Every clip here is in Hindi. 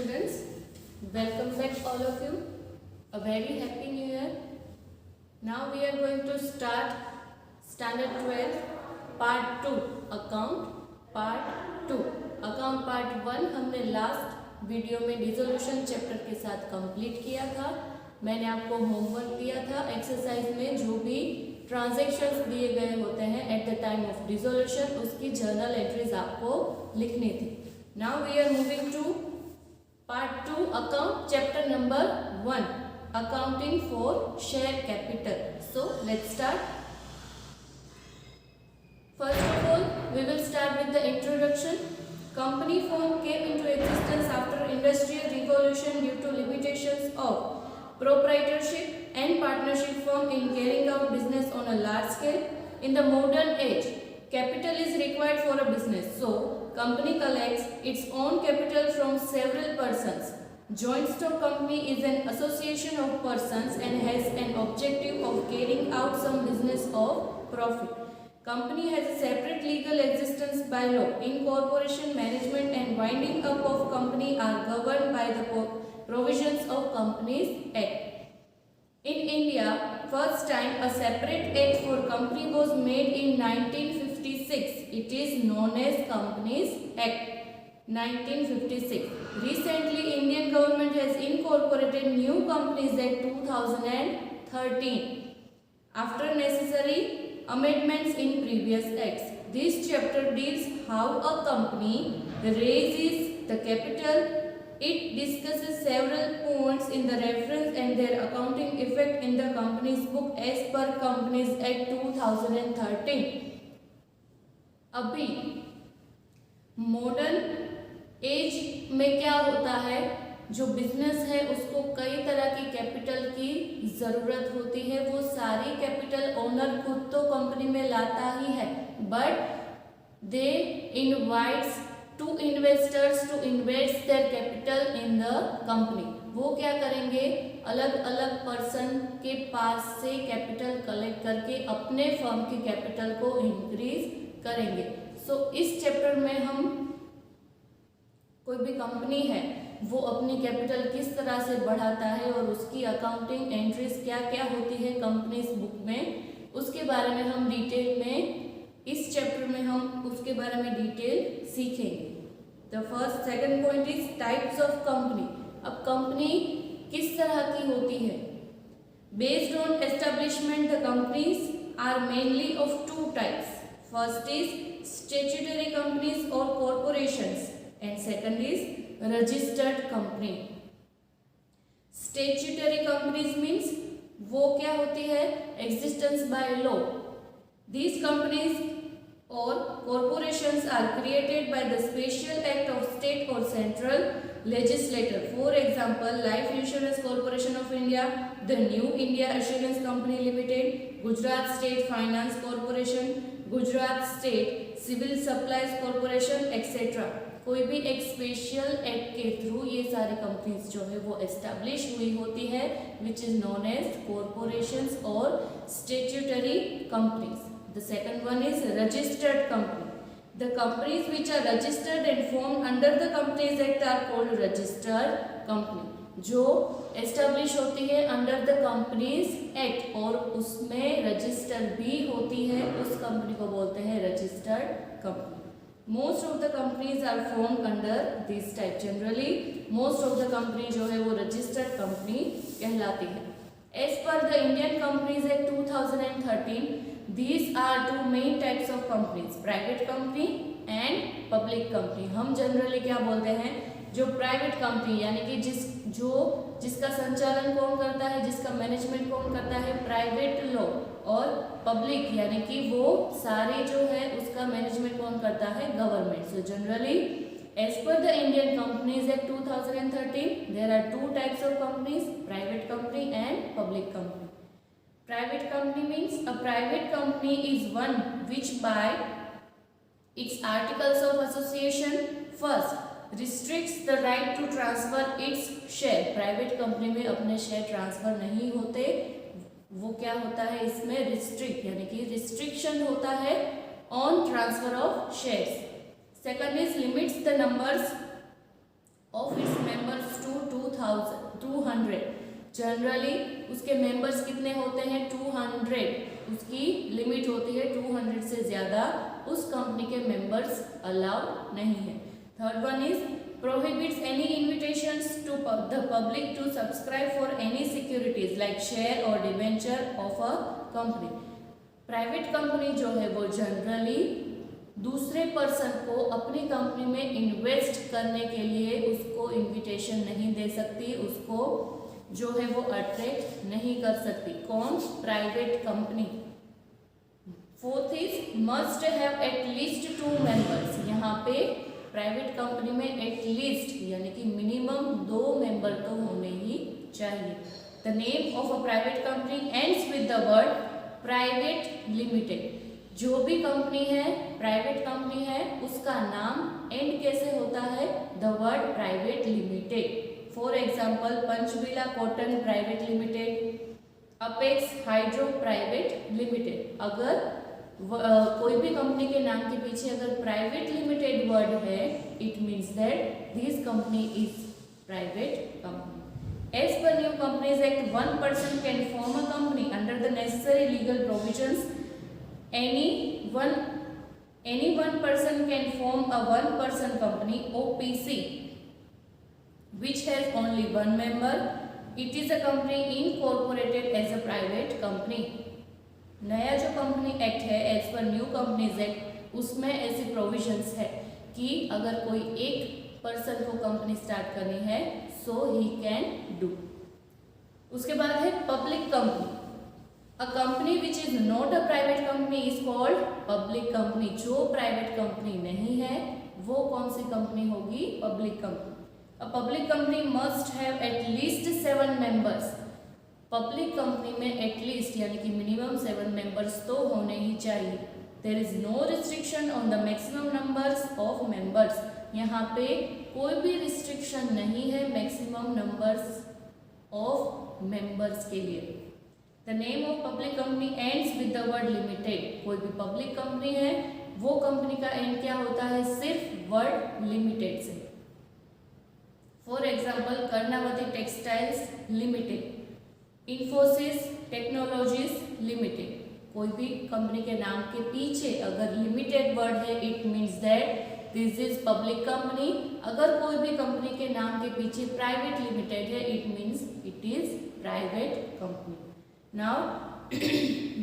students, welcome back all of you. A very happy new year. Now we are going to start standard 12 part 2 account part 2. account part 1 हमने लास्ट वीडियो में डिसोल्यूशन चैप्टर के साथ कंप्लीट किया था। मैंने आपको होमवर्क दिया था एक्सरसाइज में जो भी ट्रांजैक्शंस दिए गए होते हैं eight the time of dissolution उसकी जर्नल एंट्रीज आपको लिखनी थी। Now we are moving to part 2 account chapter number 1 accounting for share capital. So let's start. First of all we will start with the introduction. Company form came into existence after industrial revolution due to limitations of proprietorship and partnership firm in carrying out business on a large scale. In the modern age capital is required for a business, so company collects its own capital from several persons. Joint stock company is an association of persons and has an objective of carrying out some business of profit. Company has a separate legal existence by law. Incorporation, management and winding up of company are governed by the provisions of Companies Act. In India, first time a separate act for company was made in 1956. It is known as Companies Act 1956. Recently, Indian government has incorporated new Companies Act 2013 after necessary amendments in previous acts. This chapter deals how a company raises the capital. It discusses several points in the reference and their accounting effect in the company's book as per Companies Act 2013. अभी मॉडर्न एज में क्या होता है, जो बिजनेस है उसको कई तरह की कैपिटल की ज़रूरत होती है। वो सारी कैपिटल ओनर खुद तो कंपनी में लाता ही है, but they invites to investors to invest their capital in the company. वो क्या करेंगे, अलग अलग पर्सन के पास से कैपिटल कलेक्ट करके अपने फर्म की कैपिटल को इंक्रीज करेंगे। सो इस चैप्टर में हम कोई भी कंपनी है वो अपनी कैपिटल किस तरह से बढ़ाता है और उसकी अकाउंटिंग एंट्रीज क्या क्या होती है कंपनीज बुक में, उसके बारे में हम डिटेल में इस चैप्टर में हम उसके बारे में डिटेल सीखेंगे। The first second point is types of company. अब कंपनी किस तरह की होती है, based on establishment the companies are mainly of two types. First is statutory companies और corporations and second is registered company. Statutory companies means वो क्या होती है, existence by law. These companies or corporations are created by the special act of state or central legislature. For example, Life Insurance Corporation of India, the New India Assurance Company Limited, Gujarat State Finance Corporation, Gujarat State Civil Supplies Corporation, etc. कोई भी एक स्पेशल एक्ट के थ्रू ये सारी कंपनीज जो है वो एस्टेब्लिश हुई होती है, which is known as corporations और statutory companies. The second one is registered company. The companies which are registered and formed under the Companies Act are called registered company. जो establish होती है under the Companies Act और उसमें register भी होती है, उस कंपनी को बोलते हैं registered company. Most of the companies are formed under this type. Generally, most of the company जो है वो registered company कहलाती है। As per the Indian Companies Act 2013, these are two main types of companies, private company and public company. हम जनरली क्या बोलते हैं, जो प्राइवेट कंपनी यानी कि जिसका संचालन कौन करता है, जिसका मैनेजमेंट कौन करता है, प्राइवेट लोग, और पब्लिक यानी कि वो सारे जो है उसका मैनेजमेंट कौन करता है, government. So generally as per the Indian Companies Act 2013, there are two types of companies, private company and public company. Private company means a private company is one which by its articles of association first restricts the right to transfer its share. Private company में अपने शेयर ट्रांसफर नहीं होते, वो क्या होता है इसमें रिस्ट्रिक्ट यानी कि रिस्ट्रिक्शन होता है on transfer of shares. Second is limits the numbers of its members to 200। Generally उसके मेंबर्स कितने होते हैं 200, उसकी लिमिट होती है 200 से ज़्यादा उस कंपनी के मेंबर्स अलाउड नहीं है। Third one is prohibits any invitations to the public to subscribe for any securities like share or debenture of a company। Private company जो है वो जनरली दूसरे पर्सन को अपनी कंपनी में इन्वेस्ट करने के लिए उसको इनविटेशन नहीं दे सकती, उसको जो है वो अट्रैक्ट नहीं कर सकती। कौन? Private company. Fourth is must have at least 2 members. यहाँ पे प्राइवेट कंपनी में एट लीस्ट यानी कि मिनिमम 2 मेंबर तो होने ही चाहिए। The name of a private company ends with the word private limited. जो भी कंपनी है प्राइवेट कंपनी है उसका नाम एंड कैसे होता है? The word private limited. For example Panchvila cotton private limited, Apex hydro private limited. अगर कोई भी कंपनी के नाम के पीछे अगर प्राइवेट लिमिटेड वर्ड है it means that this company is private company. As per new companies act 1 person can form a company under the necessary legal provisions. Any one person can form a 1 person company OPC which has only 1 member. It is a company incorporated as a private company। नया जो कंपनी एक्ट है as per new companies act उसमें ऐसी प्रोविजंस है कि अगर कोई एक पर्सन को कंपनी स्टार्ट करनी है सो ही कैन डू। उसके बाद है public company. A company which is not a private company is called public company. जो प्राइवेट कंपनी नहीं है वो कौन सी कंपनी होगी? Public company. A public company must have at least 7 members. Public company में एटलीस्ट यानी कि मिनिमम 7 मेंबर्स तो होने ही चाहिए। There is no restriction on the maximum numbers of members. यहाँ पे कोई भी रिस्ट्रिक्शन नहीं है मैक्सिमम नंबर्स ऑफ मेंबर्स के लिए। The name of public company ends with the word limited. कोई भी पब्लिक कंपनी है वो कंपनी का एंड क्या होता है? सिर्फ वर्ड लिमिटेड से। For example Karnavati textiles limited, Infosys technologies limited. कोई भी कंपनी के नाम के पीछे अगर लिमिटेड वर्ड है it means that this is public company. अगर कोई भी कंपनी के नाम के पीछे प्राइवेट लिमिटेड है it means it is private company. Now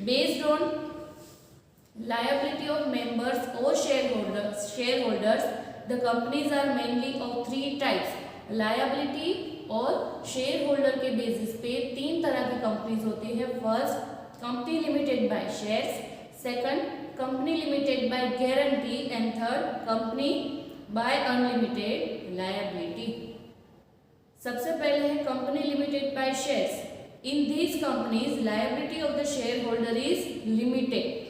based on liability of members और shareholders the companies are mainly of 3 types. Liability और शेयर होल्डर के बेसिस पे 3 तरह की कंपनीज होती है। First company limited by shares, second company limited by guarantee and third company by unlimited liability. सबसे पहले है company limited by shares. In these companies liability of the share holder is limited.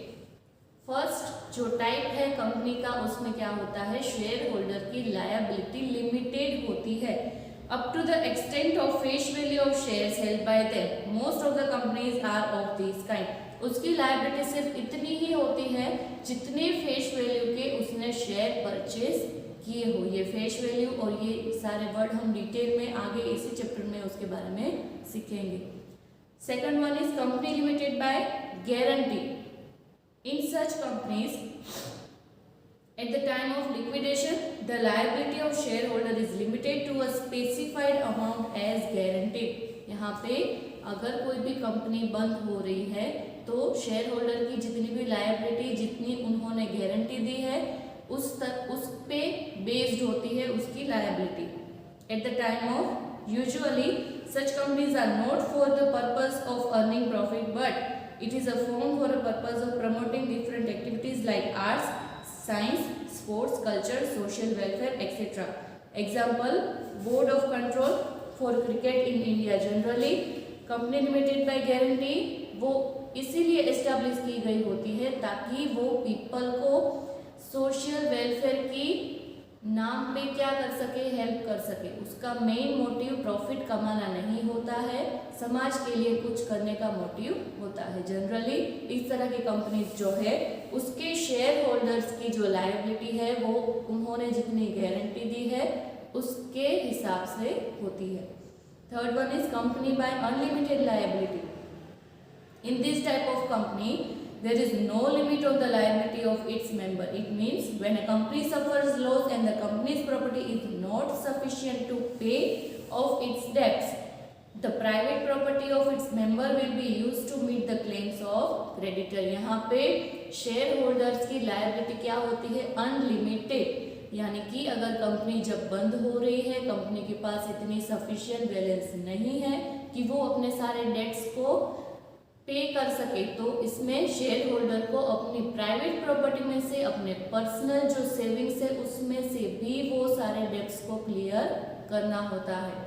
First जो टाइप है कंपनी का उसमें क्या होता है? शेयर होल्डर की लायबिलिटी लिमिटेड होती है up to the extent of face value of shares held by them. Most of the companies are of this kind। उसकी लायबिलिटी सिर्फ इतनी ही होती है जितने फेस वैल्यू के उसने शेयर परचेज किए हो। ये फेस वैल्यू और ये सारे वर्ड हम डिटेल में आगे इसी चैप्टर में उसके बारे में सीखेंगे। Second one is company limited by guarantee. In such companies at the time of liquidation the liability of shareholder is limited to a specified amount as guaranteed। यहाँ पे अगर कोई भी कंपनी बंद हो रही है तो शेयर होल्डर की जितनी भी लायबिलिटी जितनी उन्होंने गारंटी दी है उस पे बेस्ड होती है उसकी liability. At the time of usually such companies are not for the purpose of earning profit but it is a form for a purpose of promoting different activities like arts, science, sports, culture, social welfare etcetera. Example board of control for cricket in India. Generally company limited by guarantee वो इसीलिए एस्टेब्लिश की गई होती है ताकि वो पीपल को सोशल वेलफेयर की नाम पे क्या कर सके? हेल्प कर सके। उसका मेन मोटिव प्रॉफिट कमाना नहीं होता है, समाज के लिए कुछ करने का मोटिव होता है। जनरली इस तरह की कंपनीज जो है उसके शेयर होल्डर्स की जो लायबिलिटी है वो उन्होंने जितनी गारंटी दी है उसके हिसाब से होती है। Third one is company by unlimited liability. In this type of company, there is no limit on the liability of its member. It means when a company suffers loss and the company's property is not sufficient to pay off its debts, the private property of its member will be used to meet the claims of creditor. यहाँ पे शेयर होल्डर्स की लायबिलिटी क्या होती है? अनलिमिटेड। यानी कि अगर कंपनी जब बंद हो रही है, कंपनी के पास इतनी सफिशिएंट बैलेंस नहीं है कि वो अपने सारे डेट्स को पे कर सके, तो इसमें शेयर होल्डर को अपनी प्राइवेट प्रॉपर्टी में से, अपने पर्सनल जो सेविंग्स है उसमें से भी वो सारे डेट्स को क्लियर करना होता है।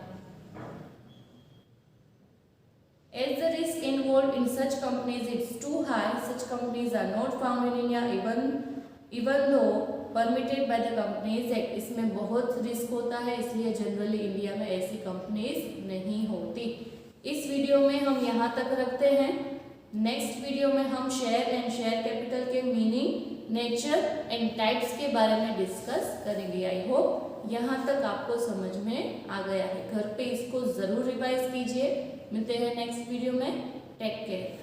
As the risk involved in such companies is too high, such companies are not found in India even though permitted by the Companies Act। इसमें बहुत रिस्क होता है, इसलिए जनरली इंडिया में ऐसी कंपनीज नहीं होती। इस वीडियो में हम यहाँ तक रखते हैं। नेक्स्ट वीडियो में हम शेयर एंड शेयर कैपिटल के मीनिंग, नेचर एंड टाइप्स के बारे में डिस्कस करेंगे। आई होप यहाँ तक आपको समझ में आ गया है। घर पे इसको ज़रूर रिवाइज कीजिए। मिलते हैं नेक्स्ट वीडियो में। Take care.